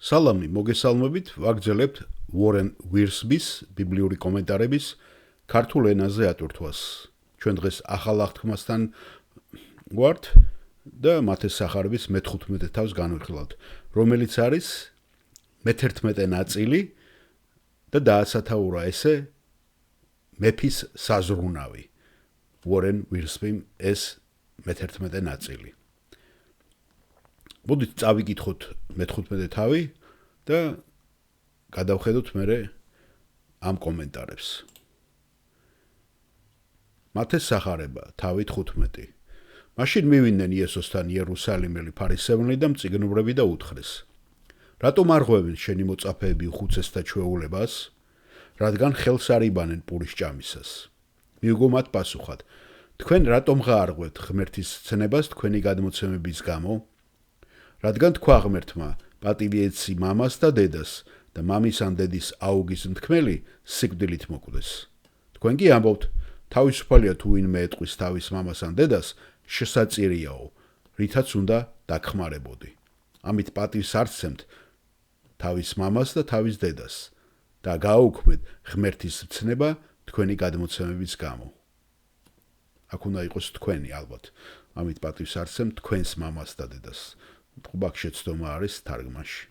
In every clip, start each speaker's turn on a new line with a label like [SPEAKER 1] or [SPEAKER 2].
[SPEAKER 1] სალამი, მოგესალმებით, ვაგრძელებთ Warren Wiersbe-ის ბიბლიური კომენტარების ქართულ ენაზე ატვირთვას. ჩვენ დღეს ახალ აღთქმასთან ვართ და მათეს სახარების მე-15 თავს განვიხილავთ, რომელიც არის მე-11 ნაწილი და დაასათაურა ესე მეფის საზრუნავი. Warren Wiersbe-მ ეს მე-11 ნაწილი. მოდით წავიკითხოთ მე-15 თავი და გადავხედოთ მერე ამ კომენტარებს. მათეს სახარება თავი 15. მაშინ მივიდნენ იესოსთან იერუსალიმელი ფარისევლები და მწიგნობრები და უთხრეს: რატომ არ ღვევენ შენი მოწაფეები უხუცესთა ჩვეულებას, რადგან ხელს არ იბანენ პურის ჭამისას? მიუგო მათ პასუხად: თქვენ რატომ არ ღვევთ ღმერთის ცნებას თქვენი გადმოცემების გამო? რადგან თქვა ღმერთმა, პატივი ეცი მამას და დედას და მამის ან დედის აუგის მთქმელი სიკვდილით მოკვდეს. თქვენ კი ამბობთ, თავისუფალია თუ ვინმე ეტყვის თავის მამას ან დედას, შესაწირიაო, რითაც უნდა დაგხმარებოდი. ამით პატივს არ სცემთ თავის მამას და თავის დედას და გააუქმეთ ღმერთის ცნება თქვენი გადმოცემების გამო. აქ უნდა იყოს თქვენი ალბათ. ამით პატივს არ სცემთ თქვენს მამას და დედას. ტყუბაქ შეცდომა არის თარგმანში.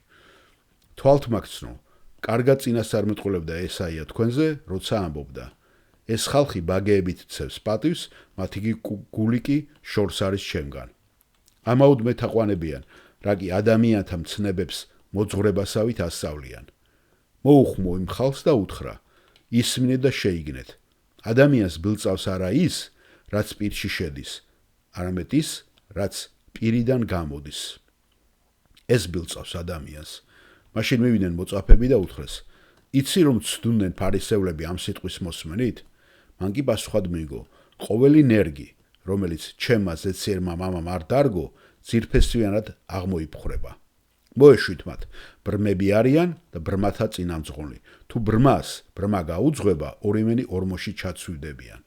[SPEAKER 1] თვალთ მაგცნო, კარგად წინასწარმეტყველებდა ესაია თქვენზე, როცა ამბობდა: ეს ხალხი ბაგეებით ცევს პატივს, მათი გული კი შორს არის ჩემგან. ამაოდ მეთაყვანებიან, რა კი ადამიანთა მცნებებს მოძღვრებასავით ასწავლიან. მოუხმო იმ ხალხს და უთხრა: ისმინეთ და შეიგნეთ. ადამიანს ბილწავს არა ის, რაც პირში შედის, არამედ ის, რაც პირიდან გამოდის. ეს ბილწავს ადამიანს. მაშინ მივიდნენ მოწაფეები და უთხრეს: იცი რომ ცდუნდნენ ფარისევლები ამ სიტყვის მოსმენით? მან კი პასუხად მიიგო: ყოველი ნერგი, რომელიც ჩემმა ზეციერმა მამამ არ დარგო, ძირფესვიანად აღმოიფხვრება. მოეშვით მათ, ბრმები არიან და ბრმათა წინამძღოლი. თუ ბრმას ბრმა გაუძღვება, ორივენი ორმოში ჩაცვივდებიან.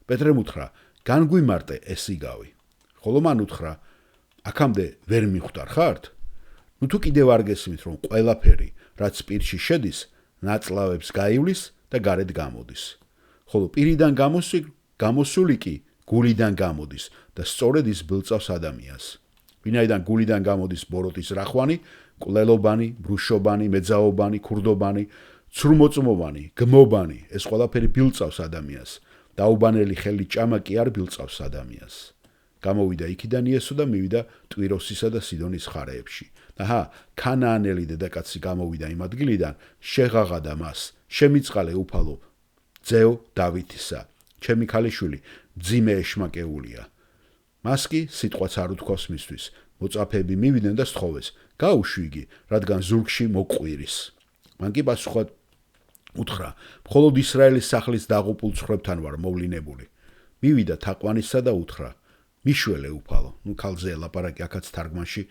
[SPEAKER 1] პეტრემ უთხრა: განგვიმარტე ეს იგავი. ხოლო მან უთხრა: აქამდე ვერ მიხვდარ ხართ? ნუ თუ კიდევ არ გესმით, რომ ყველაფერი, რაც პირში შედის, ნაწლავებს გაივლის და გარეთ გამოდის. ხოლო პირიდან გამოსული კი გულიდან გამოდის და სწორედ ის ბილწავს ადამიანს. ვინაიდან გულიდან გამოდის ბოროტის რახვანი, კვლელობანი, ბრუშობანი, მეძაობანი, ქურდობანი, ცრუმოწმოვანი, გმობანი, ეს ყველაფერი ბილწავს ადამიანს. დაუბანელი ხელი ჭამა კი არ ბილწავს ადამიანს. გამოვიდა იქიდან იესო და მივიდა ტვიროსისა და სიდონის ხარეებში. და ქანაანელი დედაკაცი გამოვიდა იმ ადგილიდან, შეღაღადა მას: შემიწყალე უფალო ძეო დავითისა, ჩემი ქალიშვილი მძიმე ეშმაკეულია. მას კი სიტყვაც არ უთქვავს მისთვის. მოწაფეები მივიდნენ და სთხოვეს: გაუშვი, რადგან ზურგში მოყვირის. მან კი პასუხად უთხრა: მხოლოდ ისრაელის სახლის დაღუპულ ცხრებთან ვარ მოვლინებული. მივიდა თაყვანისა და უთხრა: მიშველე უფალო. ქალზე ელაპარაკი, აქაც თარგმანში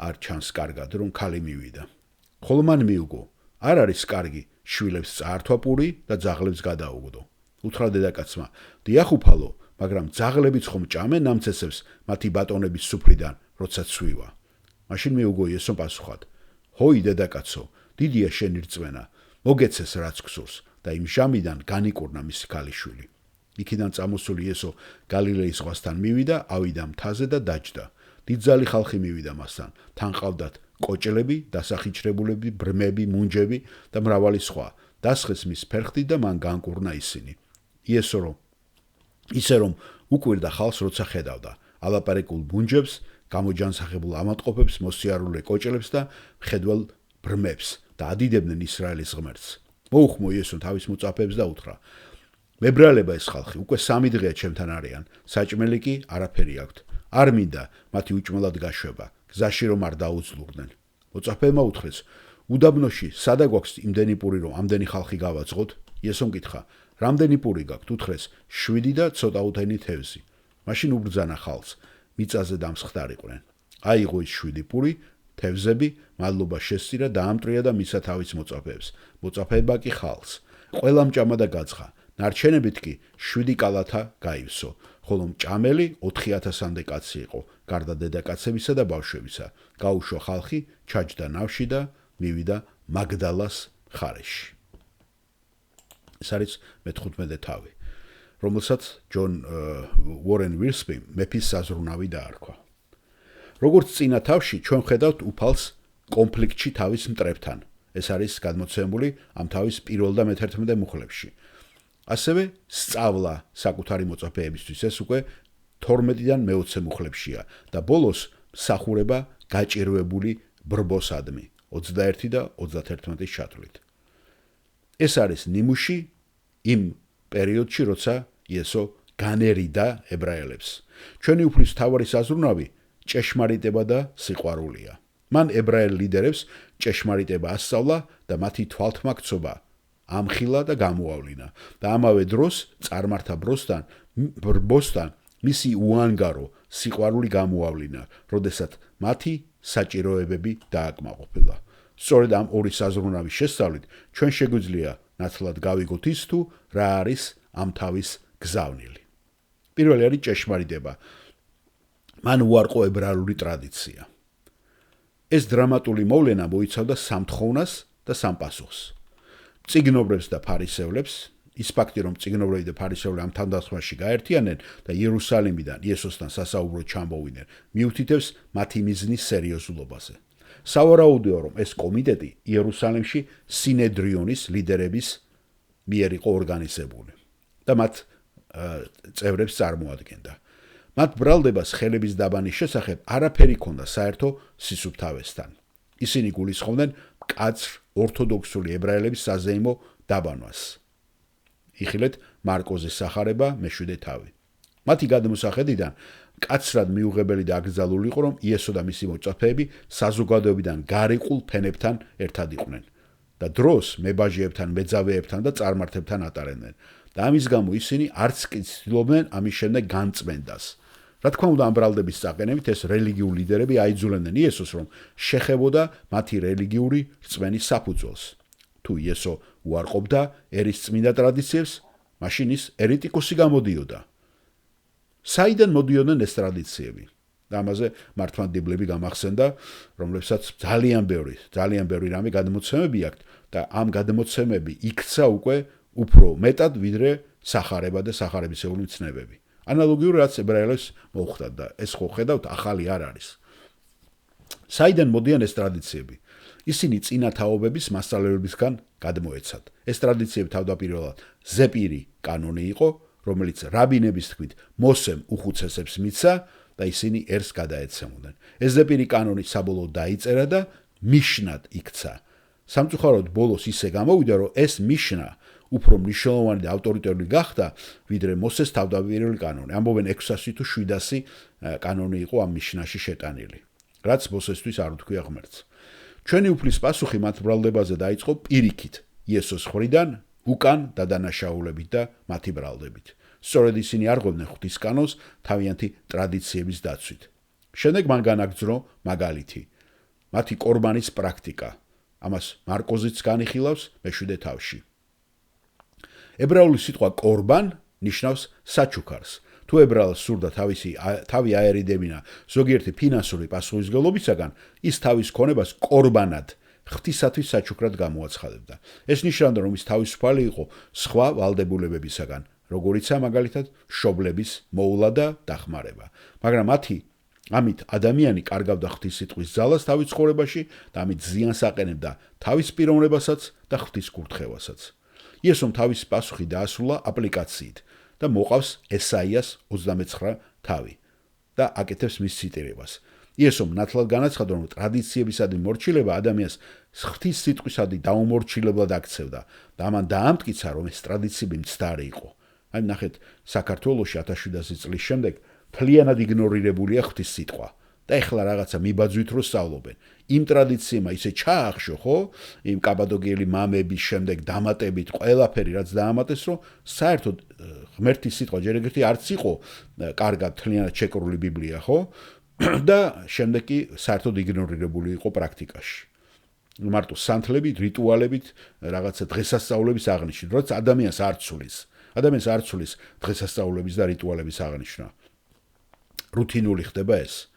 [SPEAKER 1] არ ჩანს კარგად, რომ ქალი მივიდა. ხოლო მან მიუგო: არ არის კარგი შვილებს წაართვა პური და ძაღლებს გადაუგდო. უთხრა დედაკაცმა: დიახ უფალო, მაგრამ ძაღლებიც ხომ ჭამენ ამ ცესებს მათი ბატონების სუფრიდან, როცა ცვივა. მაშინ მიუგო იესო პასუხად: ჰოი დედაკაცო, დიდია შენი რწმენა, მოგეცეს რაც გსურს. და იმ ჟამიდან განიკურნა მისი ქალიშვილი. იქიდან წამოსული იესო გალილეის ზღვასთან მივიდა, ავიდა მთაზე და დაჯდა. დიდძალი ხალხი მივიდა მასთან, თან ყავდათ კოჭლები, დასახიჩრებულები, ბრმები, მუნჯები და მრავალი სხვა. დასხეს მის ფერხთით და მან განკურნა ისინი. ისე რომ უკვირდა ხალხს, როცა ხედავდა ალაპარაკულ მუნჯებს, გამოჯანსაღებულ ავადმყოფებს, მოსიარულე კოჭლებს და მხედველ ბრმებს და ადიდებდნენ ისრაელის ღმერთს. მოუხმო იესო თავის მოწაფეებს და უთხრა: მებრალება ეს ხალხი, უკვე 3 დღეა ჩემთან არიან, საჭმელი კი არაფერი აქვთ. არ მინდა მათი უჭმელად გაშვება, გზაში რომ არ დაუძლურდნენ. მოწაფეებმა უთხრეს: უდაბნოში სადა გვაქვს იმდენი პური, რომ ამდენი ხალხი გავაძღოთ? იესომ კითხა: რამდენი პური გაქვთ? უთხრეს: 7 და ცოტა უთენი თევზი. მაშინ უბრძანა ხალხს, მიწაზე დამსხდარიყვნენ. აიღო ის 7 პური, თევზები, მადლობა შესწირა, დაამტრია და მისა თავის მოწაფეებს. მოწაფეება კი ხალხს. ყველამ ჭამა და გაცხა. ნარჩენებით კი 7 კალათა გაივსო, ხოლო მჭამელი 4000-მდე კაცი იყო, გარდა დედაკაცებისა და ბავშვებისა. გაუშვა ხალხი, ჩაჯდა ნავში და მივიდა მაგდალას მხარეში. ეს არის მე-15 თავი, რომელსაც ჯონ უორენ ვილსბიმ მეფის საზრუნავი დაარქვა. როგორც წინა თავში, ჩვენ ხედავთ უფალს კონფლიქტში თავის მტრებთან. ეს არის გადმოცემული ამ თავის პირველ და მე-11 მუხლებში. ასევე სწავლა საკუთარი მოწაფეებისთვის ეს უკვე 12-დან მე-20 მუხლებშია და ბოლოს მსახურება გაჭირვებული ბრბოსადმი 21 და 31-ის ჩათვლით. ეს არის ნიმუში იმ პერიოდში, როცა იესო განერიდა ებრაელებს. ჩვენი უფლის მთავარი საზრუნავი ჭეშმარიტება და სიყვარულია. მან ებრაელ ლიდერებს ჭეშმარიტება ასწავლა და მათი თვალთმაქცობა ამხილა და გამოავლინა და ამავე დროს წარმართა ბრბოსთან მისი უანგარო სიყვარული გამოავლინა, როდესაც მათი საჭიროებები დააკმაყოფილა. სწორედ ამ ორი საზრუნავის შესწავლით ჩვენ შეგვიძლია ნათლად გავიგოთ ის თუ რა არის ამ თავის გზავნილი. პირველი არის ჭეშმარიტება. მან უარყო ებრაელური ტრადიცია. ეს დრამატული მოვლენა მოიცავდა სამთხოვნას და სამპასუხს. წიგნობრებს და ფარისევლებს, ის ფაქტი, რომ წიგნობრები და ფარისევლები ამ თავდასხმაში გაერთიანდნენ და იერუსალიმიდან იესოსთან სასაუბროდ ჩამოვიდნენ, მიუთითებს მათი მიზნის სერიოზულობაზე. სავარაუდოა, რომ ეს კომიტეტი იერუსალიმში სინედრიონის ლიდერების მიერ იყო ორგანიზებული და მათ წევრებს წარმოადგენდა. მათ ბრალდებას ხელების დაბანის შესახებ არაფერი ჰქონდა საერთო სისუფთავესთან. ისინი გულისხმობდნენ მკაცრ ორთოდოქსული ებრაელების საზეიმო დაბანვას. იხილეთ მარკოზის სახარება მე-7 თავი. მათი გადმოსახედიდან მკაცრად მიუღებელი და აკრძალული იყო, რომ იესო და მისი მოწაფეები საზოგადოებიდან გარიყულ ფენებთან ერთად იყვნენ და დროს მებაჟიებთან, მეძავეებთან და წარმართებთან ატარებდნენ და ამის გამო ისინი არც კი ცდილობდნენ ამის შემდეგ განწმენდას. რა თქმა უნდა, ამ ბრალდების წაყენებით ეს რელიგიური ლიდერები აიძულებდნენ იესოს, რომ შეხებოდა მათი რელიგიური რწმენის საფუძველს. თუ იესო უარყოფდა ერისწმინდა ტრადიციებს, მაშინ ის ერეტიკოსი გამოდიოდა. საიდან მოდიოდნენ ეს ტრადიციები? და ამაზე მართლმადიდებლები გამახსენდა, რომლებსაც ძალიან ბევრი რამე გადმოცემები აქვთ და ამ გადმოცემები იქცა უკვე უფრო მეტად, ვიდრე სახარება და სახარებისეული მცნებები. ანალოგიური რაც ებრაელებს მოუხდათ და ეს ხო ხედავთ ახალი არ არის. საიდან მოდიან ეს ტრადიციები? ისინი წინა თაობების მასწავლებლებისგან გადმოეცათ. ეს ტრადიციები თავდაპირველად ზეპირი კანონი იყო, რომელიც რაბინების თქმით მოსემ უხუცესებს მიცა და ისინი ერს გადაეცემოდნენ. ეს ზეპირი კანონი საბოლოოდ დაიწერა და მიშნად იქცა. სამწუხაროდ ბოლოს ისე გამოვიდა, რომ ეს მიშნა უფრო მნიშვნელოვანი და ავტორიტეტული გახდა, ვიდრე მოსეს თავდაპირველი კანონი. ამბობენ 600 თუ 700 კანონი იყო ამ მიშნაში შეტანილი, რაც მოსესთვის არ უთქვია ღმერთს. ჩვენი უფლის პასუხი მათ ბრალდებაზე დაიწყო პირიქით, იესოს მხრიდან, უკან დადანაშაულებით და მათი ბრალდებით. სწორედ ისინი არღვევდნენ ღვთის კანონს თავიანთი ტრადიციების დაცვით. შემდეგ მან განაგრძნო მაგალითი, მათი ყორბანის პრაქტიკა. ამას მარკოზიც განიხილავს მე-7 თავში. ებრაული სიტყვა ყორბან ნიშნავს საჩუქარს. თუ ებრაელს სურდა თავი აერიდებინა ზოგიერთი ფინანსური პასუხისმგებლობისაგან, ის თავის ქონებას ყორბანად, ღვთისათვის საჩუქრად გამოაცხადებდა. ეს ნიშნავდა, რომ ის თავისუფალი იყო სხვა ვალდებულებებისაგან, როგორიცაა მაგალითად შობლების მოვლა და დახმარება. მაგრამ ამით ადამიანი კარგავდა ღვთის სიტყვის ძალას თავის ცხოვრებაში და ამით ზიანს აყენებდა თავის პიროვნებასაც და ღვთის კურთხევასაც. იესომ თავის პასუხი დაასრულა აპლიკაციით და მოყავს ესაიას 29 თავი და აკეთებს მის ციტირებას. იესომ ნათლად განაცხადა, რომ ტრადიციებისადმი მორჩილება ადამიანს ღვთის სიტყვისადმი დაუმორჩილებლად აქცევდა და ამან დაამტკიცა, რომ ეს ტრადიციები მცდარი იყო. აი ნახეთ, საქართველოში 1700 წლის შემდეგ მთლიანად იგნორირებულია ღვთის სიტყვა და ეხლა რაღაცა მიბაძვით რო სწავლობენ. იმ ტრადიციებმა ისე ჩაახშო, ხო? იმ კაბადოკიელი მამების შემდეგ დამატებით ყველაფერი რაც დაამატეს, რომ საერთოდ ღმერთის სიტყვა ჯერ ეგრეთი არც იყო კარგად მთლიანად შეკრული ბიბლია, ხო? და შემდეგ კი საერთოდ იგნორირებული იყო პრაქტიკაში. მარტო სანთლებით, რიტუალებით, რაღაცა დღესასწაულების აღნიშვნა, როცა ადამიანს არ ცulis დღესასწაულების და რიტუალების აღნიშვნა. რუთინული ხდება ეს.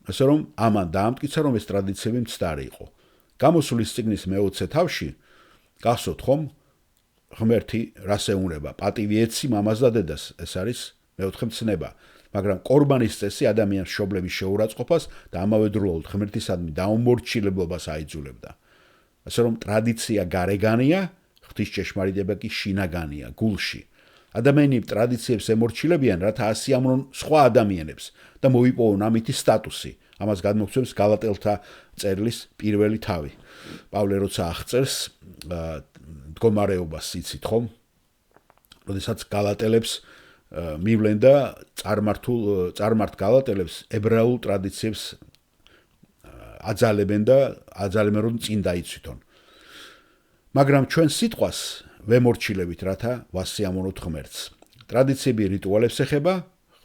[SPEAKER 1] ასე რომ ამან დაამტკიცა, რომ ეს ტრადიციები მცდარი იყო. გამოსulis წიგნის მე-20 თავში გახსოვთ ხომ? ღმერთი რას ეუბნება? პატივი ეცი მამას და დედას, ეს არის მეოთხე მცნება. მაგრამ ყორბანის წესი ადამიანის მშობლების შეურაცხყოფას და ამავდროულად ღმერთისადმი დაუმორჩილებლობას აიძულებდა. ასე რომ ტრადიცია გარეგანია, ღვთის ჭეშმარიტება კი შინაგანია, გულში. ადამიანები ტრადიციებს ემორჩილებიან, რათა ასიამრონ სხვა ადამიანებს და მოიპოვონ ამითი სტატუსი. ამას გადმოგვცემს გალატელთა წერილის პირველი თავი. პავლე როცა აღწერს მდგომარეობას იცით ხომ? როდესაც გალატელებს მივლენ და წარმართ გალატელებს ებრაულ ტრადიციებს აძალებენ და აძალებენ რომ წინ დაიცვითონ. მაგრამ ჩვენ სიტყვას ვემორჩილებით, რათა ვასიამოვნოთ ღმერთს. ტრადიციები რიტუალებს ეხება,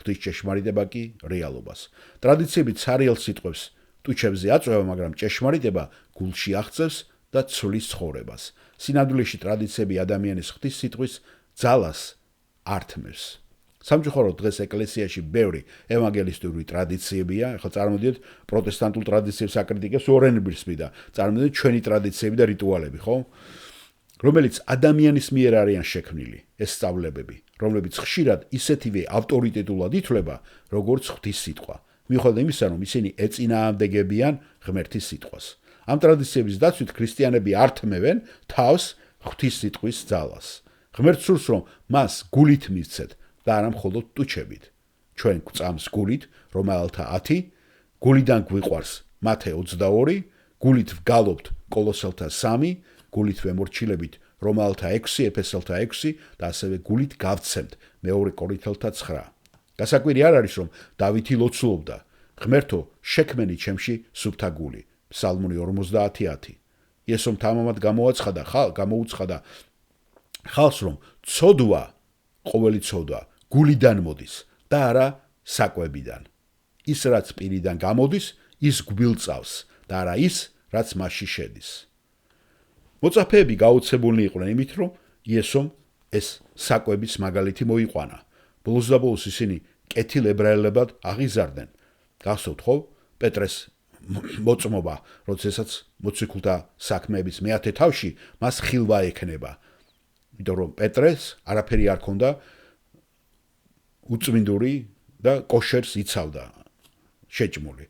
[SPEAKER 1] ღვთის ჭეშმარიტება კი რეალობას. ტრადიციები ცარიელ სიტყვებს ტუჩებზე აწვევა, მაგრამ ჭეშმარიტება გულში აღწევს და ცვლის ცხოვრებას. სინამდვილეში ტრადიციები ადამიანის ღვთის სიტყვის ძალას ართმევს. სამწუხაროდ დღეს ეკლესიაში ბევრი ევანგელისტური ტრადიციებია, ახლა წარმოდიეთ პროტესტანტულ ტრადიციებს აკრიტიკებს ორენბირსმი და წარმოდიეთ ჩვენი ტრადიციები და რიტუალები, ხო? რომელიც ადამიანის მიერ არიან შექმნილი, ეს სწავლებები, რომლებიც ხშირად ისეთივე ავტორიტეტულად ითვლება, როგორც ღვთის სიტყვა. მიუხედავად იმისა, რომ ისინი ეწინააღმდეგებიან ღმერთის სიტყვას. ამ ტრადიციების დაცვით ქრისტიანები ართმევენ თავს ღვთის სიტყვის ძალას. ღმერთს სურს, რომ მას გულით მისცეთ და არა მხოლოდ ტუჩებით. ჩვენ გვწამს გულით, რომელთა 10, გულიდან გვიყვარს მათე 22, გულით ვგალობთ კოლოსელთა 3, გულით ვემორჩილებით რომელთა 6, ეფესელთა 6 და ასევე გულით გავცემთ მეორე კორინთელთა 9. გასაკვირი არ არის, რომ დავითი ლოცულობდა: ღმერთო, შექმენი ჩემში სუფთა გული. ფსალმური 50:10. იესომ თამამად გამოუცხადა ხალხს, რომ ცოდვა, ყოველი ცოდვა გულიდან მოდის და არა საკვებიდან. ის რაც პირიდან გამოდის, ის გბილწავს და არა ის, რაც მასში შედის. მოწაფეები გაოცებულნი იყვნენ იმით, რომ იესომ ეს საკვების მაგალითი მოიყვანა. ბოლოს და ბოლოს ისინი კეთილ ებრაელებად აღიზარდნენ. გახსოვთ ხო? პეტრეს მოწმობა, როდესაც მოციქულთა საქმეების მე-10 თავში მას ხილვა ექნება. იმიტომ რომ პეტრეს არაფერი არ ქონდა უწმინდური და კოშერს იცავდა შეჭმული.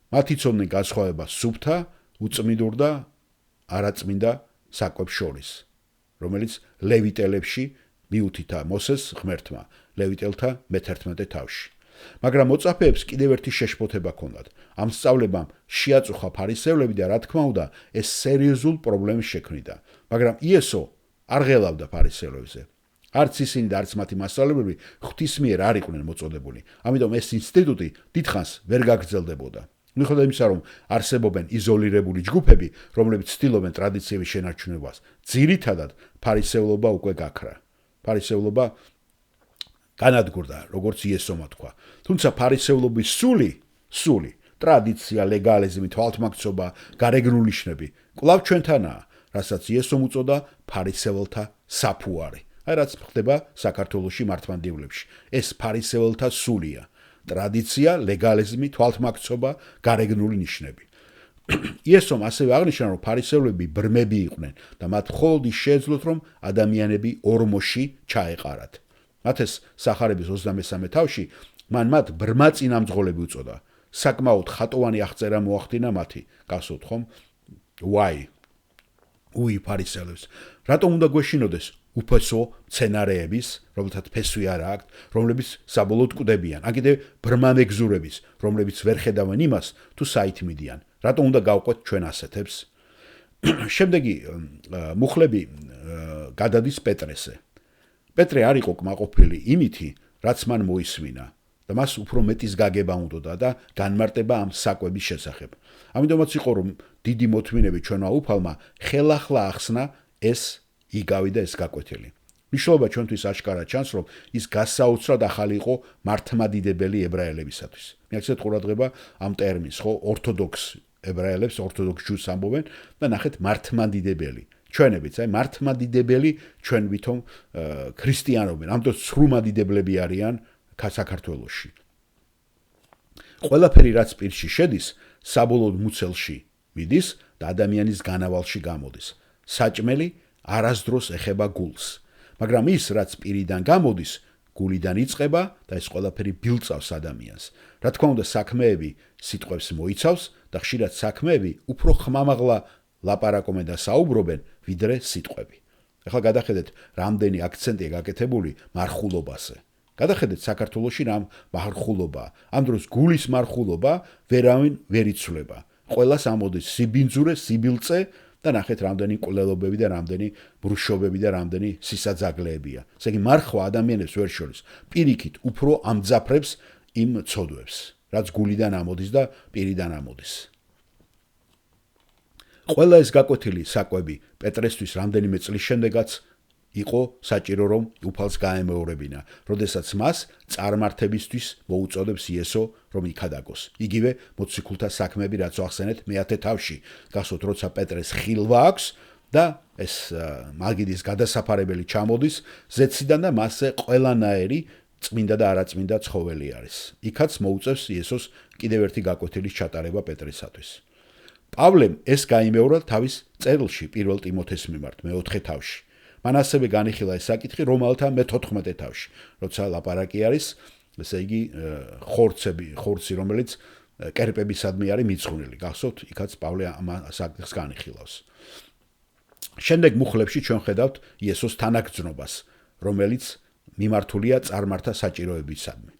[SPEAKER 1] მათ იცოდნენ განსხვავებას სუფთა, უწმინდურ და არაწმინდა საკვებს შორის, რომელიც ლევიტელებში მიუთითა მოსეს ღმერთმა, ლევიტელთა მე-11 თავში. მაგრამ მოწაფეებს კიდევ ერთი შეშფოთება ჰქონდათ. ამ სწავლებამ შეაწუხა ფარისევლები და რა თქმა უნდა, ეს სერიოზულ პრობლემს შექმნიდა. მაგრამ იესო არ ღელავდა ფარისევლებზე. არც ისინი და არც მათი მასწავლებელები ღვთის მიერ არ იყვნენ მოწოდებული. ამიტომ ეს ინსტიტუტი დიდხანს ვერ გაგრძელდებოდა. მიუხედავად იმისა, რომ არსებობენ იზოლირებული ჯგუფები, რომლებიც ცდილობენ ტრადიციების შენარჩუნებას, ძირითადად ფარისევლობა უკვე გაქრა. ფარისევლობა განადგურდა, როგორც იესომა თქვა. თუმცა ფარისევლობის სული, ტრადიცია, ლეგალიზმი, თვალთმაქცობა, გარეგნული ნიშნები კვლავ ჩვენთანაა, რასაც იესომ უწოდა ფარისეველთა საფუარი. აი რაც ხდება საქართველოში მართლმადიდებლებში. ეს ფარისეველთა სულია. ტრადიცია, ლეგალიზმი, თვალთმაქცობა, გარეგნული ნიშნები. იესომ ასევე აღნიშნა, რომ ფარისევლები ბრმები იყვნენ და მათ მხოლოდ ის შეეძლოთ, რომ ადამიანები ორმოში ჩაეყარათ. მათეს სახარების 23 თავში მან მათ ბრმა წინამძღოლები უწოდა. საკმაოდ ხატოვანი აღწერა მოახდინა მათი. გახსოვთ ხომ? უი ფარისევლებს, რატომ უნდა გვეშინოდეს უფესო მცენარეების, რომელთაც ფესვი არ აქვთ, რომლებიც საბოლოოდ კვდებიან, ან კიდევ ბრმა მეგზურების, რომლებიც ვერ ხედავენ იმას, თუ საით მიდიან. რატომ უნდა გავყვეთ ჩვენ ასეთებს? შემდეგი მუხლები გადადის პეტრესზე. პეტრე არ იყო კმაყოფილი იმითი, რაც მან მოისმინა და მას უფრო მეტის გაგება უნდოდა და განმარტება ამ საკვების შესახებ. ამიტომაც იყო, რომ დიდი მოთმინები ჩვენმა უფალმა ხელახლა ახსნა ეს იგავი და ეს გაკვეთილი. მნიშვნელობა ჩვენთვის აშკარად ჩანს, რომ ის გასაოცრად ახალი იყო მართლმადიდებელი ებრაელებისათვის. მიაქცეთ ყურადღება ამ ტერმინს, ხო, ორთოდოქს ებრაელებს, ორთოდოქს ჯუს ამბობენ და ნახეთ მართლმადიდებელი. ჩვენებიც, აი მართლმადიდებელი ჩვენ ვითომ ქრისტიანობენ, ამიტომ სრულმადიდებლები არიან საქართველოში. ყველაფერი რაც პირში შედის, საბოლოოდ მუცელში მიდის და ადამიანის განავალში გამოდის. საჭმელი არასდროს ეხება გულს, მაგრამ ის რაც პირიდან გამოდის, გულიდან იწყება და ეს ყველაფერი ბილწავს ადამიანს. რა თქმა უნდა, საქმეები სიტყვებს მოიცავს და ხშირად საქმეები უფრო ხმამაღლა ლაპარაკობენ და საუბრობენ, ვიდრე სიტყვები. ახლა გადახედეთ, რამდენი აქცენტია გაკეთებული მარხულობაზე. გადახედეთ საქართველოში რამ მარხულობაა. ამ დროს გულის მარხულობა ვერავინ ვერ იცვლება. ყველას ამოდის სიბინძურე, სიბილწე და ნახეთ რამდენი კვლელობები და რამდენი ბრუშობები და რამდენი სისაძაგლეებია. ესე იგი მარხვა ადამიანებს ვერ შორის პირიქით უფრო ამძაფრებს იმ ცოდვებს, რაც გულიდან ამოდის და პირიდან ამოდის. ყველა ეს გაკვეთილი საკვები პეტრესთვის რამდენიმე წლის შემდეგაც იყო საჭირო რომ უფალს გაემეორებინა, როდესაც მას წარმართებისთვის მოუწოდებს იესო რომ იქადაგოს. იგივე მოციქულთა საქმეები რაც ახსენეთ მე-10 თავში. გახსოვთ, როცა პეტრეს ხილვა აქვს და ეს მაგიდის გადასაფარებელი ჩამოდის ზეციდან და მასზე ყველანაირი წმინდა და არაწმინდა ცხოველი არის. იქაც მოუწევს იესოს კიდევ ერთი გაკვეთილის ჩატარება პეტრესათვის. პავლემ ეს გაიმეორა თავის წერილში 1 ტიმოთეს მიმართ მე-4 თავში. მან ასევე განიხილა ეს საკითხი რომაელთა მე-14 თავში, როცა ლაპარაკი არის, ესე იგი ხორცი, რომელიც კერპებისადმი არის მიძღვნილი. გახსოვთ, იქაც პავლე ამ საკითხს განიხილავს. შემდეგ მუხლებში ჩვენ ხედავთ იესოს თანაგრძნობას, რომელიც მიმართულია წარმართა საჭიროებისადმი.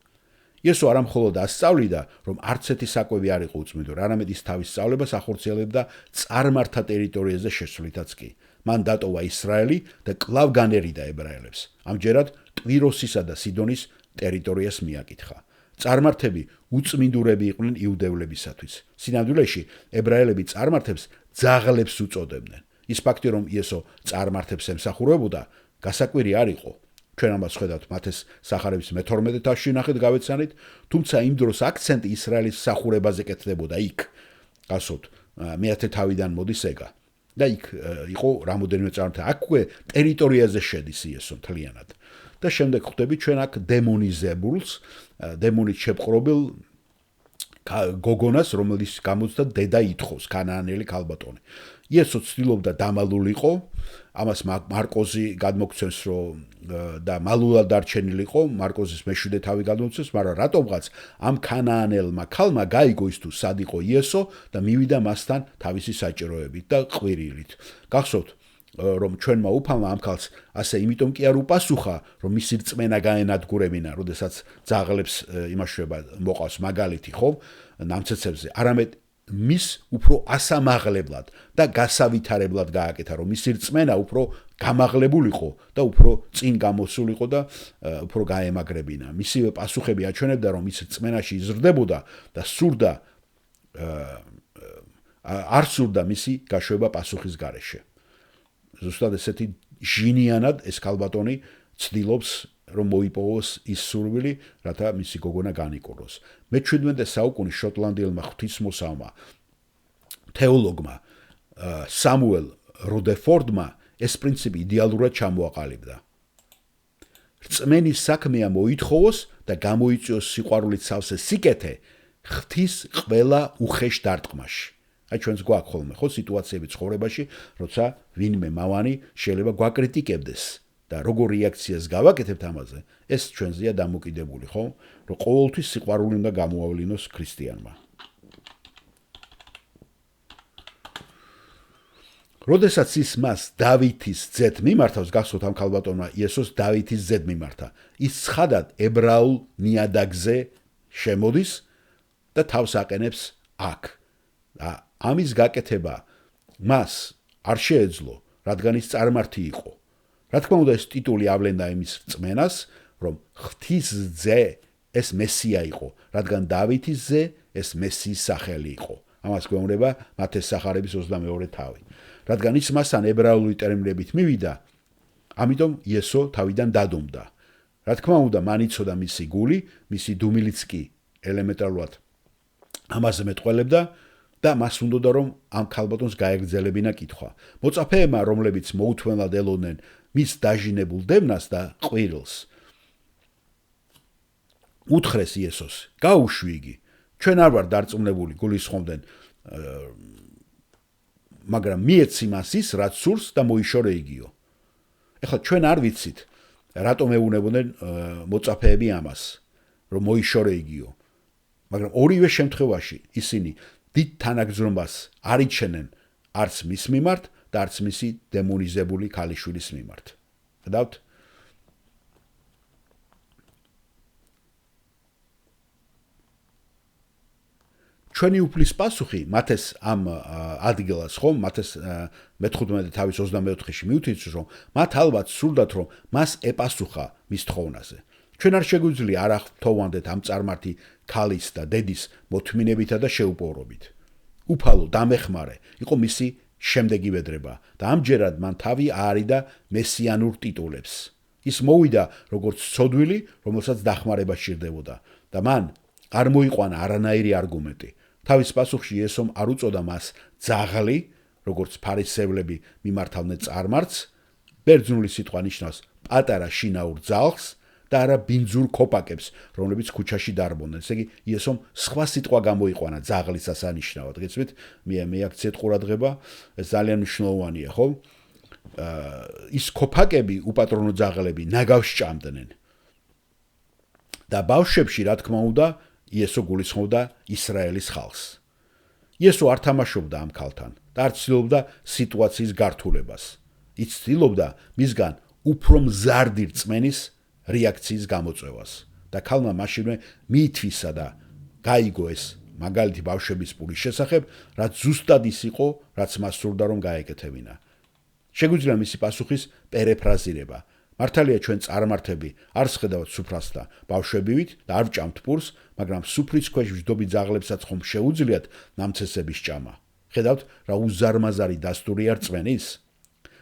[SPEAKER 1] იესო არა მხოლოდ ასწავლიდა, რომ არც ერთი საკვები არ იყო უწმინდო, არამედ ის თავის სწავლებას ახორციელებდა წარმართა ტერიტორიაზე შესვლითაც კი. მან დატოვა ისრაელი და კვლავ განერიდა ებრაელებს. ამჯერად ტვიროსისა და სიდონის ტერიტორიას მიაკითხა. წარმართები უწმინდურები იყვნენ იუდევლებისათვის. სინამდვილეში ებრაელები წარმართებს ძაღლებს უწოდებდნენ. ის ფაქტი, რომ იესო წარმართებს ემსახურებოდა, გასაკვირი არ იყო. ჩვენ ამას ხედავთ მათეს სახარების მე-12 თავში ნახეთ გავეცანით, თუმცა იმ დროს აქცენტი ისრაელის მსახურებაზე კეთდებოდა იქ. გასვოთ, მე-10 თავიდან მოდის ეგა. და იქ იყო რამოდენიმე წარმართი. აქ უკვე ტერიტორიაზე შედის იესო მთლიანად. და შემდეგ ხვდები ჩვენ აქ დემონიზებულს, დემონით შეპყრობილ გოგონას, რომელიც გამოცდა დედა ითხოვს, ქანაანელი ქალბატონი. იესო ცდილობდა დამალულიყო, ამას მარკოზი გადმოგცემს, რომ და მალულად დარჩენილიყო, მარკოზის მე-7 თავი გადმოგცემს, მაგრამ რატომღაც ამ ქანაანელმა ქალმა გაიგო ის თუ სად იყო იესო და მივიდა მასთან თავისი საჭიროებით და ყვირილით. გახსოვთ, რომ ჩვენმა უფალმა ამ ქალს ასე იმიტომ კი არ უპასუხა, რომ მისი რწმენა გაენადგურებინა, როდესაც ძაღლებს იმაშვება მოყავს მაგალითი, ხო, ნამცეცებზე, არამედ მის უფრო ასამაღლებლად და გასავითარებლად გააკეთა, რომ მისი რწმენა უფრო გამაღლებულიყო და უფრო წინ გამოსულიყო და უფრო გაემაგრებინა. მისივე პასუხები აჩვენებდა, რომ ის რწმენაში იზრდებოდა და არ სურდა მისი გაშვება პასუხის გარეშე. ზუსტად ესეთი ჟინიანად ეს ქალბატონი ცდილობს რომ მოიპოვოს ის სურვილი, რათა მისი გოგონა განიკურნოს. მე-17 საუკუნის შოტლანდიელმა ღვთისმოსავმა თეოლოგმა სამუელ როდეფორდმა ეს პრინციპი იდეალურად ჩამოაყალიბდა. რწმენის საქმეა მოითხოვოს და გამოიწვიოს სიყვარულით სავსე სიკეთე ღვთის ყველა უხეშ დარტყმაში. აი ჩვენს გვაქვს ხოლმე ხო სიტუაციები ცხოვრებაში, როცა ვინმე მავანი შეიძლება გვაკრიტიკებდეს და როგორ რეაქციას გავაკეთებთ ამაზე, ეს ჩვენზეა დამოკიდებული, ხო? რომ ყოველთვის სიყვარული უნდა გამოავლინოს ქრისტიანმა. როდესაც ის მას დავითის ძედ მიმართავს, გახსოვთ ამ ქალბატონმა იესოს დავითის ძედ მიმართა. ის ცხადად ებრაულ ნიადაგზე შემოდის და თავს აყენებს აქ. და ამის გაკეთება მას არ შეეძლო, რადგან ის წარმართი იყო. რა თქმა უნდა, ეს ტიტული ავლენდა იმის რწმენას, რომ ღვთის ძე ეს მესია იყო, რადგან დავითის ძე ეს მესიის სახელი იყო. ამას გვეუბნება მათეს სახარების 22 თავი. რადგან ის მასთან ებრაული ტერმინებით მივიდა, ამიტომ იესო თავიდან დადუმდა. რა თქმა უნდა, მან იცოდა მისი გული, მისი დუმილიც კი ელემენტარულად ამაზე მეტყველებდა და მას უნდოდა რომ ამ ქალბატონს გაეგრძელებინა კითხვა. მოწაფეებმა, რომლებიც მოუთმენლად ელოდნენ მის დაჟინებულ დევნას და ყვირილს, უთხრეს იესოს, გაუშვი იგი ჩვენ არ ვარ დარწმუნებული გულისხმობდნენ მაგრამ მიეც იმას ის რაც სურს და მოიშორე იგიო. ეხლა ჩვენ არ ვიცით რატომ ეუნებოდნენ მოწაფეები ამას რომ მოიშორე იგიო. მაგრამ ორივე შემთხვევაში ისინი დიდ თანაგზრომას არ იჩენენ არც მის მიმართ და არც მისი დემონიზებული ქალიშვილის მიმართ. ხედავთ? ჩვენი უფლის პასუხი მათეს ამ ადგილას ხომ მათეს მე-15 თავის 24-ში მივთვით რომ მათ ალბათ სურდათ რომ მას ეპასუხა მის თხოვნაზე. ჩვენ არ შეგვიძლია არ აღთოვანდეთ ამ წარმართი ქალის და დედის მოთმინებითა და შეუპოვრობით. უფალო დამეხმარე იყო მისი შემდეგი ვედრება და ამჯერად მან თავი აარიდა მესიანურ ტიტულებს. ის მოვიდა როგორც ცოდვილი, რომელსაც დახმარება სჭირდებოდა და მან არ მოიყვანა არანაირი არგუმენტი. თავის პასუხში იესომ არ უწოდა მას ძაღლი, როგორც ფარისევლები მიმართავდნენ წარმართს, ბერძნული სიტყვა ნიშნავს პატარა შინაურ ძაღლს და არა ბინძურ ქოპაკებს, რომლებიც ქუჩაში დარბონდნენ. ესე იგი, იესომ სხვა სიტყვა გამოიყვანა ძაღლის ასანიშნავად. გეცვით? მიაქციეთ ყურადღება, ეს ძალიან მნიშვნელოვანია, ხო? ის ქოპაკები, უპატრონო ძაღლები, ნაგავს ჭამდნენ. და ბავშვებში, რა თქმა უნდა, იესო გულისხმობდა ისრაელის ხალხს. იესო არ თამაშობდა ამ ქალთან და არ ცდილობდა სიტუაციის გართულებას. ის ცდილობდა მისგან უფრო მზარდი რწმენის რეაქციის გამოწვევას და ქალმა მაშინვე მიითვისა და გაიგო ეს მაგალითი ბავშვების პურის შესახებ, რაც ზუსტად ის იყო, რაც მას სურდა რომ გაეკეთებინა. შეგვიძლია მისი პასუხის პერეფრაზირება. მართალია ჩვენ წარმართები არ შეხედავთ სუფრას და ბავშვებივით და არ ვჭამთ პურს, მაგრამ სუფრის ქვეშ ვჯდობი ძაღლებსაც ხომ შეუძლიათ ნამცესების ჭამა. ხედავთ რა უზარმაზარი დასტურია რწმენის?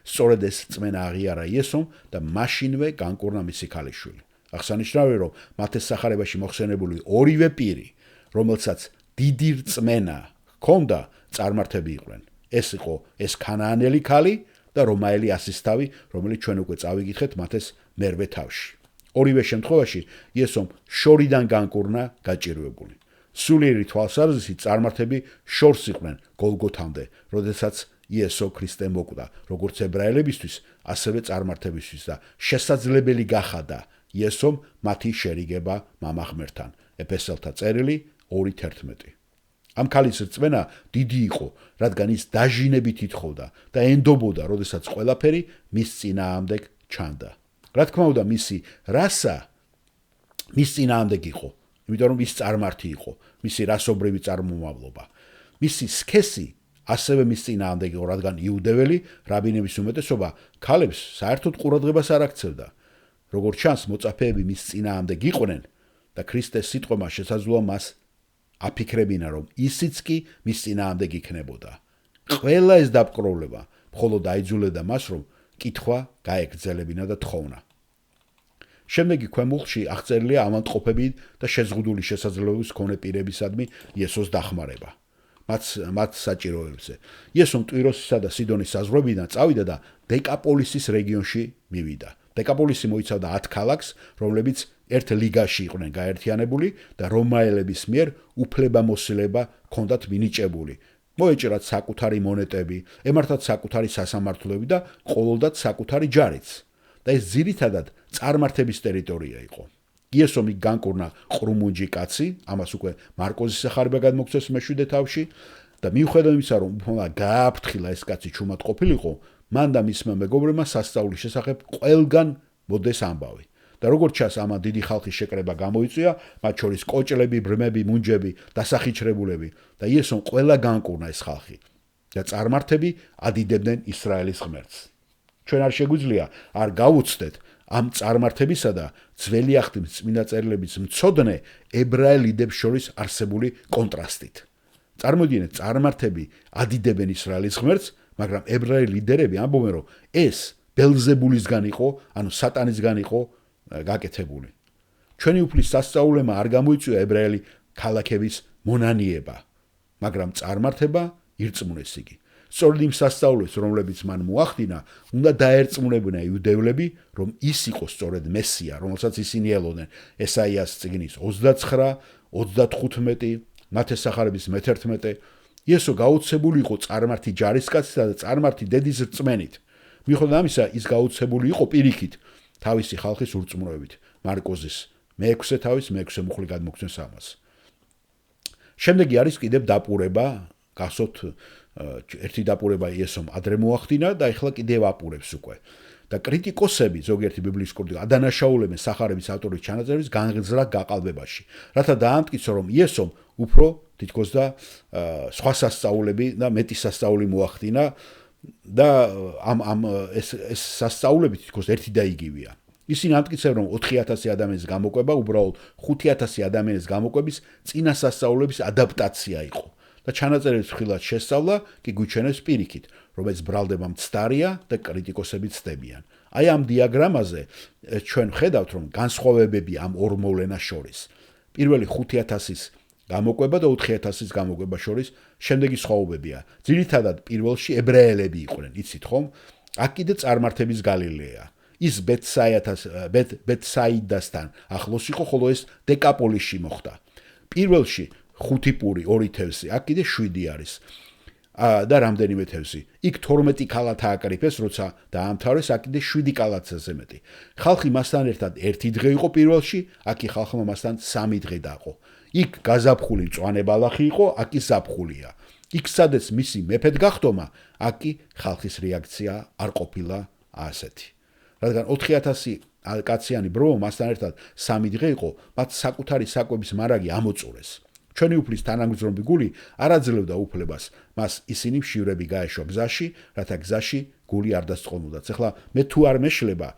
[SPEAKER 1] სწორედ ეს რწმენა აღიარა იესომ და მაშინვე განკურნა მისი ქალიშვილი. აღსანიშნავია, რომ მათეს სახარებაში მოხსენებული ორივე პირი, რომელსაც დიდი რწმენა ჰქონდა, წარმართები იყვნენ. ეს იყო ეს ქანაანელი ქალი და რომაელი ასისთავი, რომელიც ჩვენ უკვე წავიკითხეთ მათეს მერვე თავში. ორივე შემთხვევაში იესომ შორიდან განკურნა გაჭირვებული. სულიერი თვალსაზრისით წარმართები შორს იყვნენ გოლგოთამდე, როდესაც იესო ქრისტე მოკვდა, როგორც ებრაელებისთვის, ასევე წარმართებისთვის და შესაძლებელი გახადა იესომ მათი შერიგება მამა ღმერთთან. ეფესელთა წერილი 2:11. ამ ქალის რწმენა დიდი იყო, რადგან ის დაჟინებით ითხოვდა და ენდობოდა, როდესაც ყველაფერი მის წინააღმდეგ ჩანდა. რა თქმა უნდა, მისი რასა მის წინააღმდეგ იყო, იმიტომ რომ ის წარმართი იყო, მისი რასობრივი წარმომავლობა. მისი სქესი ასევე მის წინააღმდეგ იყო, რადგან იუდეველი რაბინების უმეტესობა ქალებს საერთოდ ყურადღებას არ აქცევდა. როგორც ჩანს, მოწაფეები მის წინააღმდეგ იყვნენ და ქრისტეს სიტყვმა შესაძლოა მას აფიქრებინა, რომ ისიც კი მის წინააღმდეგ იქნებოდა. ყველა ეს დაპყრობლება მხოლოდ აიძულებდა მას, რომ კითხვა გაეგრძელებინა და თხოვნა. შემდეგი ქვემუხლში აღწერილია ავადმყოფები და შეზღუდული შესაძლებლობის მქონე პირებისადმი იესოს დახმარება. მათ საჭიროებზე. იესომ ტვიროსისა და სიდონის საზღვრებიდან წავიდა და დეკაპოლისის რეგიონში მივიდა. დეკაპოლისი მოიცავდა 10 ქალაქს, რომლებიც ერთ ლიგაში იყვნენ გაერთიანებული და რომაელების მიერ უფლებამოსილება ჰქონდათ მინიჭებული. მოეჭრათ საკუთარი მონეტები, ემართათ საკუთარი სასამართლოები და ყოველდღე საკუთარი ჯარიც. და ეს ძირითადად წარმართების ტერიტორია იყო. იესომ იქ განკურნა ყრუმუნჯი კაცი, ამას უკვე მარკოზის სახარება გადმოგცეს მე-7 თავში და მიუხედავად იმისა, რომ უბრალოდ გააფრთხილა ეს კაცი ჩუმად ყოფილიყო, მან და მისმა მეგობრებმა სასწაულის შესახებ ყველგან მოდეს ამბავი. და როგორც ჩანს, ამან დიდი ხალხის შეკრება გამოიწვია, მათ შორის კოჭლები, ბრმები, მუნჯები, დასახიჩრებულები და იესომ ყველა განკურნა ეს ხალხი და წარმართები ადიდებდნენ ისრაელის ღმერთს. ჩვენ არ შეგვიძლია არ გავუცდეთ ამ წარმართებისა და ძველი აღთქმის წმინდა წერილების მცოდნე ებრაელიდებს შორის არსებული კონტრასტით. წარმოდიდგენთ, წარმართები ადიდებენ ისრაელის ღმერთს, მაგრამ ებრაელი ლიდერები ამბობენ, რომ ეს ბელზებულისგან იყო, ანუ სატანისგან იყო გაკეთებული. ჩვენი უფლის სასწაულმა არ გამოიწვია ებრაელი ქალაქების მონანიება, მაგრამ წარმართება ირწმუნეს იგი. სწორედ იმ სასწაულებს, რომლებიც მან მოახდინა, უნდა დაერწმუნებინა იუდევლები, რომ ის იყო სწორედ მესია, რომელსაც ისინი ელოდნენ. ესაიას წიგნის 29, 35, მათეს სახარების მე-11 იესო გაუცებული იყო წარმართი ჯარისკაცთა და წარმართი დედის რწმენით. მიუხედავად ამისა, ის გაუცებული იყო პირიქით თავისი ხალხის ურწმუნოებით. მარკოზის მე-6 თავის მე-6 მუხლი გადმოგცემს ამას. შემდეგი არის კიდევ დაპურება, გახსოვთ ერთი დაპურება იესომ ადრე მოახდინა და ეხლა კიდევ აპურებს უკვე. და კრიტიკოსები ზოგიერთი ბიბლიის კრიტიკოსები ადანაშაულებენ სახარების ავტორის ჩანაწერის განზრახ გაყალბებაში, რათა დაამტკიცონ, რომ იესომ უფრო თითქოს და სხვა სასწაულები და მეტი სასწაული მოახდინა და ეს სასწაულები თითქოს ერთი და იგივეა. ისინი ამტკიცებენ, რომ 4000 ადამიანის გამოკვება უბრალოდ 5000 ადამიანის გამოკვების წინა სასწაულების ადაპტაცია იყო. და ჩანაწერის ხილად შესწავლა კი გვიჩვენებს პირიქით, რომ ეს ბრალდება მცდარია და კრიტიკოსები ცდებიან. აი ამ დიაგრამაზე ჩვენ ხედავთ, რომ განსხვავებები ამ ორ მოვლენას შორის. პირველი 5000-ის გამოკვება და 4000-ის გამოკვება შორის შემდეგი სხვაობებია. ძირითადად პირველში ებრაელები იყვნენ, იცით ხომ? აქ კიდე წარმართების გალილეა. ის ბეთსაიდასთან ახლოს იყო, ხოლო ეს დეკაპოლისში მოხდა. პირველში 5 პური, 2 თევზი, აქ კიდე 7 არის. და რამდენიმე თევზი. იქ 12 კალათ ააკრიფეს, როცა დაამთავრეს, აქ კიდე 7 კალათზე მეტი. ხალხი მასთან ერთად 1 დღე იყო პირველში, აქ ხალხმა მასთან 3 დღე დაყო. იქ გაზაფხული მწვანე ბალახი იყო, აქ ზაფხულია. იქ სადაც მისი მეფედ გახდომა, აქ ხალხის რეაქცია არ ყოფილა ასეთი. რადგან 4000 კაციანი ბრო მასთან ერთად 3 დღე იყო, მათ საკუთარი საკვების მარაგი ამოწურეს. ჩვენი უფლის თანამგზნობი გული არ აძლევდა უფლებას მას ისინი მშივრები გაეშვა გზაში, რათა გზაში გული არ დასწყოვნოდათ. ეხლა მე თუ არ მეშლება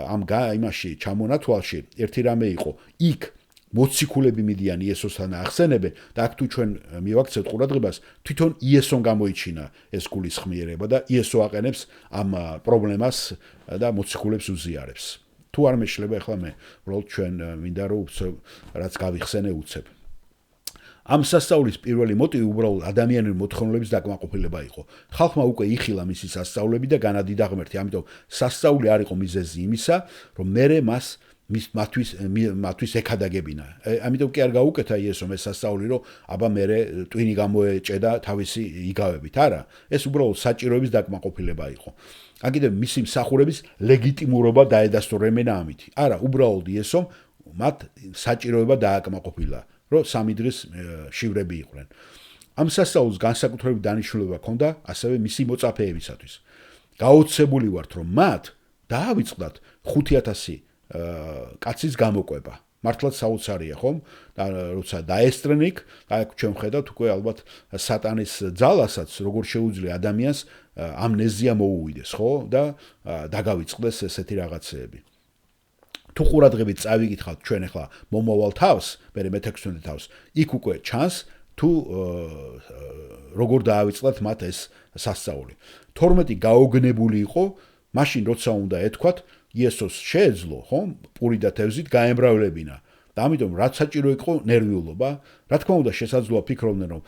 [SPEAKER 1] ამ იმაში ჩამონათვალში ერთი რამე იყო, იქ მოციქულები მიდიან იესოსთან ახსენებენ და აქ თუ ჩვენ მივაქცევთ ყურადღებას, თვითონ იესომ გამოიჩინა ეს გულის ხმიერება და იესო აყენებს ამ პრობლემას და მოციქულებს უზიარებს. თუ არ მეშლება ეხლა მე, უბრალოდ ჩვენ მინდა რომ რაც გავიხსენე უცებ. ამ სასწაულის პირველი მოტივი უბრალოდ ადამიანური მოთხოვნილების დაკმაყოფილება იყო. ხალხმა უკვე იხილა მისი სასწაულები და განადიდა ღმერთი, ამიტომ სასწაული არ იყო მიზეზი იმისა, რომ მერე მათთვის ეკადაგებინა. ამიტომ კი არ გაუკეთა იესომ ეს სასწაული, რომ აბა მერე ტვინი გამოეჭედა თავისი იგავებით. არა, ეს უბრალოდ საჭიროების დაკმაყოფილება იყო. აგკიდე მისი მსახურების ლეგიტიმურობა დაედასტურებინა ამით. არა, უბრალოდ იესომ მათ საჭიროება დააკმაყოფილა. რომ 3 დღის შივრები იყვნენ. ამ სასწაულს განსაკუთრებული დანიშნულება ჰქონდა ასევე მისი მოწაფეებისათვის. გაოცებული ვართ, რომ მათ დაავიწყდათ 5000 კაცის გამოკვება. მართლაც საოცარია, ხომ? და როცა დაესწრენ იქ, აი ჩვენ ხედავთ უკვე ალბათ სატანის ძალასაც როგორ შეუძლია ადამიანს ამნეზია მოუვიდეს, ხო? და დაგავიწყდეს ესეთი რაღაცეები. თუ ყურადღებით წავიკითხავთ ჩვენ ახლა მომავალ თავს, მე-16 თავს, იქ უკვე ჩანს თუ როგორ დაავიწყდათ მათ ეს სასწაული. 12 გაოგნებული იყო, მაშინ როცა უნდა ეთქვათ, იესოს შეეძლო, ხო? პური და თევზით გაემრავლებინა. და ამიტომ რაც საჭირო იყო ნერვიულობა, რა თქმა უნდა შესაძლოა ფიქრობდნენ, რომ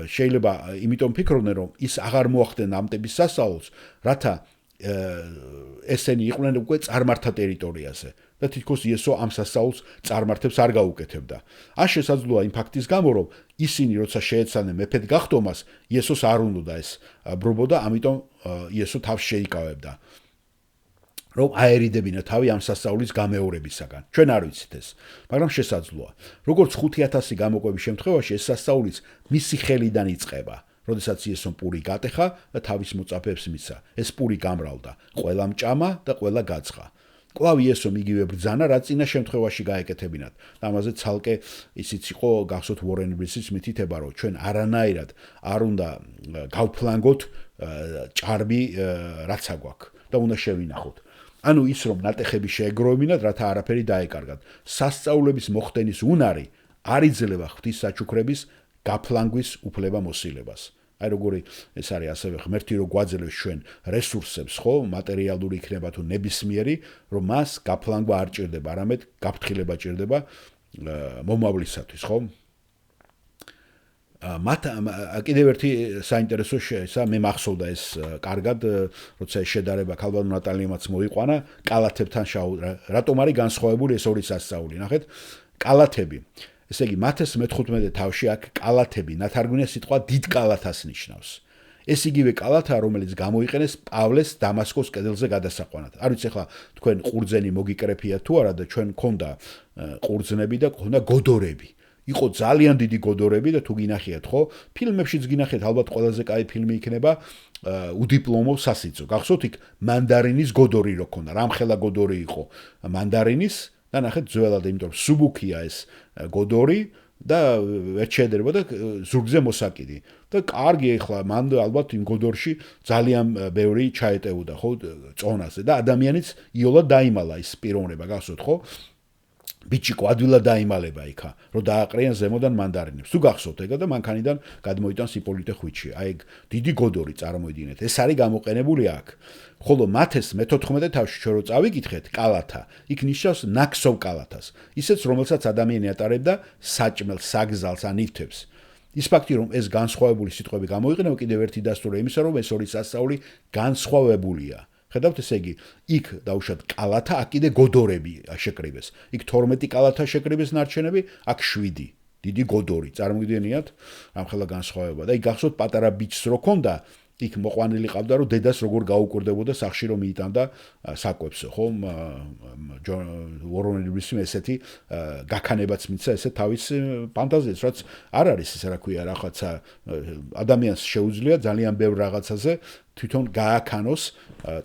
[SPEAKER 1] შეიძლება იმიტომ ფიქრობდნენ, რომ ის აღარ მოახდენა ამტების სასწაულს, რათა ესენი იყვნენ უკვე წარმართა ტერიტორიაზე. და თითქოს იესო ამ სასწაულს წარმართებს არ გაუკეთებდა. ან შესაძლოა იმ ფაქტის გამო, რომ ისინი როცა შეეცადნენ მეფედ გახდომას, იესოს არ უნდოდა ეს ბრობო და ამიტომ იესო თავს შეიკავებდა. რომ აერიდებინა თავი ამ სასწაულის გამეორებისაგან. ჩვენ არ ვიცით ეს, მაგრამ შესაძლოა. როგორც 5000 გამოკვების შემთხვევაში ეს სასწაულიც მისი ხელიდან იწყება. როდესაც იესომ პური გატეხა და თავის მოწაფეებს მისცა. ეს პური გამრავლდა, ყველა მჭამა და ყველა გაცხა. კვლავ იესომ იგივე ბრძანა, რაც წინა შემთხვევაში გაეკეთებინათ. და ამაზე ცალკე ისიც იყო გახსოვთ ვორენ ბრისის მითითება, რომ ჩვენ არანაირად არ უნდა გავფლანგოთ ჭარბი რაც აგვაქვს და უნდა შევინახოთ. ანუ ის რომ ნატეხები შეეგროვებინათ, რათა არაფერი დაეკარგათ. სასწაულების მოხდენის უნარი არ იძლევა ღვთის საჩუქრების გაფლანგვის უფლება მოსილებას. აი როგორი ეს არის ასევე ღმერთი რო გვაძლევს ჩვენ რესურსებს, ხო, მატერიალური იქნება თუ ნებისმიერი, რომ მას გაფლანგვა არ ჭირდება, არამედ გაფრთხილება ჭირდება მომავლისათვის, ხო? მათ კიდევ ერთი საინტერესო შეესა, მე მახსოვდა ეს კარგად, როცა შედარება ქალბატონ ნატალიამაც მოიყვანა კალათებთან რატომ არის განსხვავებული ეს ორი სასწაული, ნახეთ, კალათები ესე იგი, მათეს მე-15 თავში აქ კალათები ნათარგმნია სიტყვა დიდ კალათას ნიშნავს. ეს იგივე კალათა, რომელიც გამოიყენეს პავლეს დამასკოს კედელზე გადასაყვანად. არ ვიცი, ახლა თქვენ ყურძენი მოგიკრეფია თუ არა და ჩვენ გქონდა ყურძნები და გქონდა გოდორები. იყო ძალიან დიდი გოდორები და თუ გინახიათ, ხო? ფილმებშიც გინახიათ, ალბათ ყველაზე კაი ფილმი იქნება უდიპლომო სასიცო. გახსოვთ იქ მანდარინის გოდორი რო ქონდა, რამხელა გოდორი იყო მანდარინის და ნახეთ ძველად, იმიტომ რომ სუბუქია ეს გოდორი და ვერ შეედრებოდა ზურგზე მოსაკიდი. და კარგი ეხლა მან ალბათ იმ გოდორში ძალიან ბევრი ჩაეტეოდა, ხო, წონაზე და ადამიანიც იოლად დაიმალა ის პიროვნება, გახსოვთ, ხო? ბიჭიკო ადვილად დაიმალება იქა, რომ დააყრიან ზემოდან მანდარინებს. თუ გახსოვთ ეგა და მანქანიდან გადმოიტანს იპოლიტე ხვიჩი. აი ეგ დიდი გოდორი წარმოიდგინეთ. ეს არის გამოყენებული აქ. ხოლო მათეს მე-14 თავში ჩვენ რო წავიკითხეთ კალათა, იქ ნიშნავს ნაკსოვ კალათას. ისეც რომელსაც ადამიანი ატარებდა საჭმელს, საგზალს ან ნივთებს. ის ფაქტი რომ ეს განსხვავებული სიტყვები გამოიყენება კიდევ ერთი დასტურია იმისა, რომ ეს ორი სასწაული განსხვავებულია. ხედავთ, ესე იგი, იქ დაუშვათ კალათა, აქ კიდე გოდორები შეკრიბეს. იქ 12 კალათა შეკრიბეს ნარჩენები, აქ 7. დიდი გოდორი. წარმოგიდგენიათ, რამხელა განსხვავება. და იქ გახსოვთ პატარა ბიჭს რო ქონდა, იქ მოყვანილი ყავდა, რომ დედას როგორ გაუკვირდებოდა სახში რომ მიიტანდა საკვებს, ხო? ვორონელის ესეთი გაქანებაც მიცა, ესე თავის ფანტაზიას, რაც არ არის ეს რა ქვია, რაღაცა ადამიანს შეუძლია ძალიან ბევრ რაღაცაზე თვითონ გააქანოს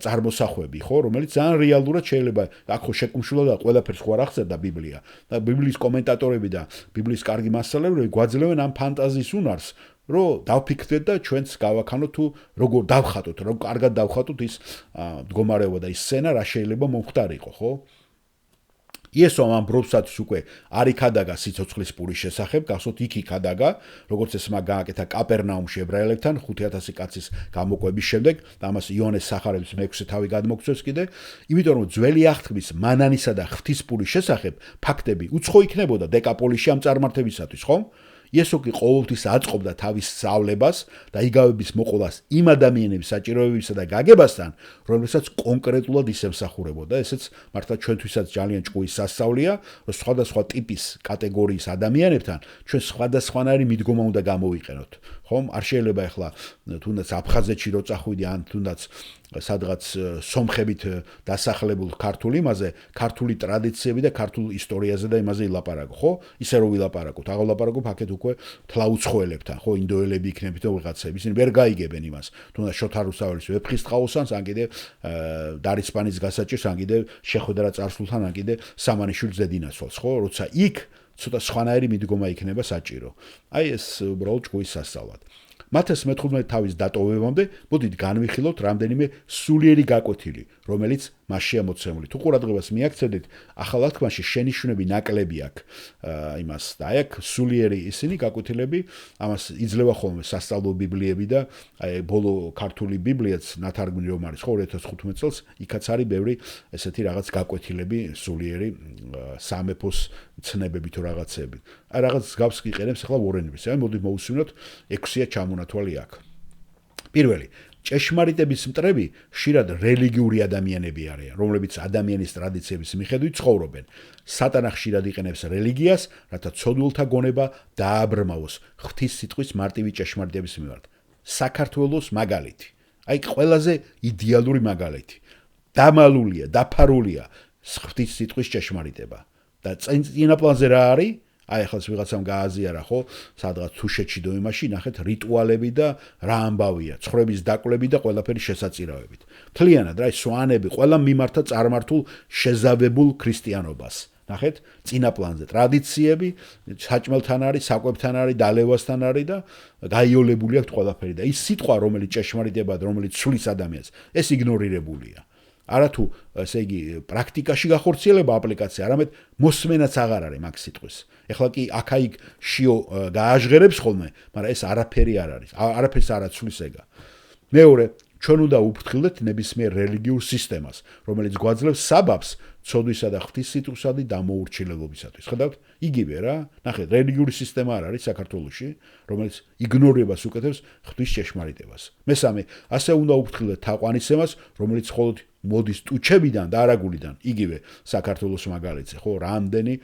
[SPEAKER 1] წარმოსახვები, ხო, რომელიც ძალიან რეალურად შეიძლება აქ ხო შეკუმშულა და ყველაფერს ხო არ აღწერდა ბიბლია. და ბიბლიის კომენტატორები და ბიბლიის კარგი მასწავლებლები გვაძლევენ ამ ფანტაზიის უნარს, რომ დავფიქრდეთ და ჩვენც გავაქანოთ თუ როგორ დავხატოთ, რომ კარგად დავხატოთ ის მდგომარეობა და ის სცენა რა შეიძლება მომხდარიყო, ხო? იესო ამ ბრობსათვის უკვე არ იქადაგა სიცოცხლის პურის შესახებ, გახსოვთ იქ იქადაგა, როგორც ეს მაგ გააკეთა კაპერნაუმში ებრაელებთან 5000 კაცის გამოკვების შემდეგ, და ამას იონეს სახარების მე-6 თავი გადმოგწევს კიდე, იმიტომ რომ ძველი აღთქმის მანანისა და ღვთისპურის შესახებ ფაქტები უცხო იქნებოდა დეკაპოლისში ამ წარმართებისათვის, ხო? იესო კი ყოველთვის აწყობდა თავის სწავლებას და იგავების მოყოლას იმ ადამიანების საჭიროებებისა და გაგებასთან, რომელსაც კონკრეტულად ისემსახურებოდა. ესეც მართლა ჩვენთვისაც ძალიან ჭკუის სასწაულია, რომ სხვადასხვა ტიპის კატეგორიის ადამიანებთან ჩვენ სხვადასხვანაირი მიდგომა უნდა გამოვიყენოთ. ხომ? არ შეიძლება ახლა თუნდაც აფხაზეთში რო წახვიდი ან თუნდაც სადღაც სომხებით დასახლებულ ქართულ იმაზე, ქართული ტრადიციები და ქართულ ისტორიაზე და იმაზე ილაპარაკო, ხო? ისე რომ ვილაპარაკოთ, აღვლაპარაკობ აქეთ უკვე თლაუცხოელებთან, ხო, ინდოელები იქნებით და ვიღაცები, ისინი ვერ გაიგებენ იმას. თუნდაც შოთა რუსთაველის ვეფხისტყაოსანს, ან კიდე დარისპანის გასაჭირს, ან კიდე შეხვედრა წარსულთან, ან კიდე სამანიშვილს დედინაცვალს, ხო? როცა იქ ცოტა სხვანაირი მიდგომა იქნება საჭირო. აი ეს უბრალოდ ჭკუის სასწავლად. მათეს მე-15 თავის დატოვებამდე მოდით განვიხილოთ რამდენიმე სულიერი გაკვეთილი, რომელიც მასშია მოცემული. თუ ყურადღებას მიაქცევდით, ახალ აღთქმაში შენიშვნები ნაკლები აქვს იმას და აი აქ სულიერი ისინი გაკვეთილები, ამას იძლევა ხოლმე სასწავლო ბიბლიები და აი ბოლო ქართული ბიბლიაც ნათარგმნი რომ არის ხო 2015 წელს, იქაც არის ბევრი ესეთი რაღაც გაკვეთილები სულიერი სამეფოს ცნებები თუ რაღაცები. აი რაღაც გავს იყენებს ახლა ვორონელის. აი მოდით მოვუსმინოთ 6-ია ჩამონათვალი აქ. პირველი ჭეშმარიტების მტრები ხშირად რელიგიური ადამიანები არიან, რომლებიც ადამიანის ტრადიციების მიხედვით ცხოვრობენ. სატანა ხშირად იყენებს რელიგიას, რათა ცოდვილთა გონება დააბრმავოს ღვთის სიტყვის მარტივი ჭეშმარიტების მიმართ. საქართველოს მაგალითი. აი ყველაზე იდეალური მაგალითი. დამალულია, დაფარულია ღვთის სიტყვის ჭეშმარიტება. და წინაპლანზე რა არის? აი ახლა ვიღაცამ გააზიარა ხო, სადღაც თუშეთში და იმაში, ნახეთ რიტუალები და რა ამბავია, ცხოვრების დაკლები და ყველაფერი შესაწირავებით. მთლიანად რა სვანები, ყველა მიმართა წარმართულ შეზავებულ ქრისტიანობას. ნახეთ, წინაპლანზე ტრადიციები, საჭმელთან არის, საკვებთან არის, დალევასთან არის და გაიოლებული აქვს ყველაფერი და ის სიტყვა, რომელიც ჭეშმარიტებაა, რომელიც სulis ადამიანს, ეს იგნორირებულია. არათუ ესე იგი პრაქტიკაში გახორციელება აპლიკაცია, არამედ მოსმენაც აღარ არის მაგ სიტყვის. ეხლა კი აქა-იქ შიო გააჟღერებს ხოლმე, მაგრამ ეს არაფერი არ არის. არაფერს არ აცვლის ეგა. მეორე, ჩვენ უნდა უფრთხილდეთ ნებისმიერ რელიგიურ სისტემას, რომელიც გვაძლევს საბაბს ცოდვისა და ღვთის სიტყვისადმი დამოურჩილებლობისათვის. ხედავთ? იგივე რა, ნახეთ, რელიგიური სისტემა არ არის საქართველოში, რომელიც იგნორირებას უკეთებს ღვთის ჭეშმარიტებას. მესამე, ასე უნდა უფრთხილდეთ თაყვანისცემას, რომელიც მხოლოდ მოდის ტუჩებიდან და არაგულიდან, იგივე საქართველოს მაგალითზე, ხო, რამდენი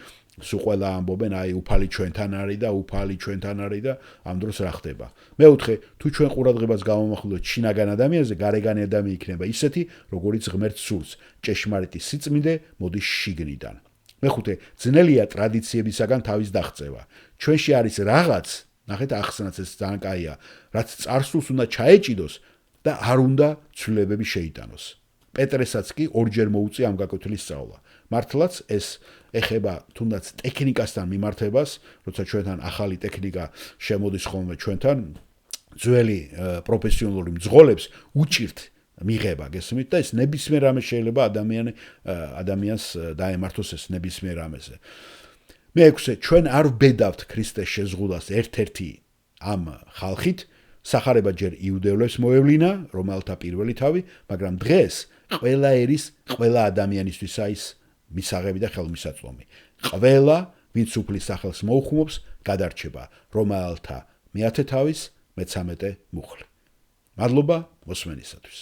[SPEAKER 1] სულ ყველა ამბობენ, აი უფალი ჩვენთან არის და უფალი ჩვენთან არის და ამ დროს რა ხდება. მეოთხე, თუ ჩვენ ყურადღებას გავამახვილოთ შინაგან ადამიანზე, გარეგანი ადამიანი იქნება ისეთი, როგორიც ღმერთს სურს. ჭეშმარიტი სიწმინდე მოდის შიგნიდან. მეხუთე, ძნელია ტრადიციებისაგან თავის დაღწევა. ჩვენში არის რაღაც, ნახეთ ახსნაც ეს ძალიან კაია, რაც წარსულს უნდა ჩაეჭიდოს და არ უნდა ცვლილებები შეიტანოს. პეტრესაც კი ორჯერ მოუწია ამ გაკვეთილის სწავლა. მართლაც ეს ეხება თუნდაც ტექნიკასთან მიმართებას, როცა ჩვენთან ახალი ტექნიკა შემოდის ხოლმე ჩვენთან, ძველი პროფესიონალური მძღოლებს უჭირთ მიღება, გესმით და ეს ნებისმიერ რამე შეიძლება ადამიანს დაემართოს ეს ნებისმიერ რამეზე. მეექვსე, ჩვენ არ ვბედავთ ქრისტეს შეზღუდვას ერთ-ერთი ამ ხალხით, სახარება ჯერ იუდევლებს მოევლინა, რომელთა პირველი თავი, მაგრამ დღეს ყველა ერის, ყველა ადამიანისთვისა ის მისაღები და ხელმისაწვდომი. ყველა, ვინც უფლის სახელს მოუხმობს, გადარჩება, რომელთა მეათე თავის, მე-13 მუხლი. მადლობა მოსმენისათვის.